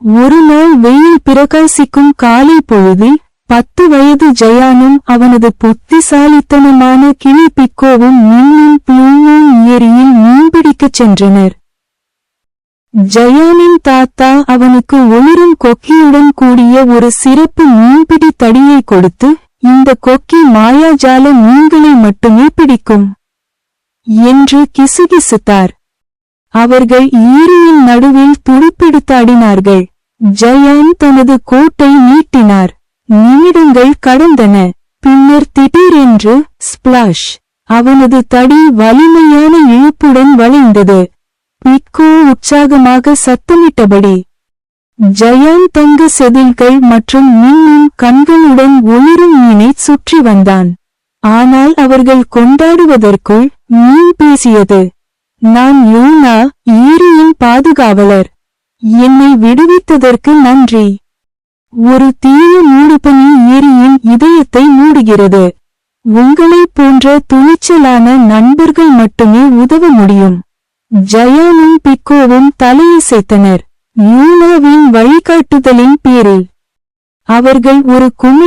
ஒரு நாள் வெயில் பிரகாசிக்கும் காலை பொழுதில் 10 வயது ஜயானும் அவனது புத்திசாலித்தனமான கிளி பிக்கோவும் மின்னும் ப்ளூமூன் ஏரியில் மீன்பிடிக்கச் சென்றனர். ஜயானின் தாத்தா அவனுக்கு ஒளிரும் கொக்கியுடன் கூடிய ஒரு சிறப்பு மீன்பிடி தடியை கொடுத்து, இந்த கொக்கி மாயாஜால மீன்களை மட்டுமே பிடிக்கும் என்று கிசுகிசுத்தார். அவர்கள் ஏரியின் நடுவில் துடுப்பெடுத்தாடினார்கள். ஜயான் தனது கோட்டை நீட்டினார். நிமிடங்கள் கடந்தன. பின்னர் திடீரென்று ஸ்பிளாஷ்! அவனது தடி வலிமையான இழுப்புடன் வளைந்தது. பிக்கோ உற்சாகமாக சத்தமிட்டபடி ஜயான் தங்க செதில்கள் மற்றும் மின்னும் கண்களுடன் ஒளிரும் மீனைச் சுற்றி வந்தான். ஆனால் அவர்கள் கொண்டாடுவதற்குள் மீன் பேசியது. நான் யூனா, ஏரியின் பாதுகாவலர். என்னை விடுவித்ததற்கு நன்றி. ஒரு தீய மூடுபனி ஏரியின் இதயத்தை மூடுகிறது. உங்களைப் போன்ற துணிச்சலான நண்பர்கள் மட்டுமே உதவ முடியும். ஜயானும் பிக்கோவும் தலையசைத்தனர். யூனாவின் வழிகாட்டுதலின் பேரில் அவர்கள் ஒரு குமிழ்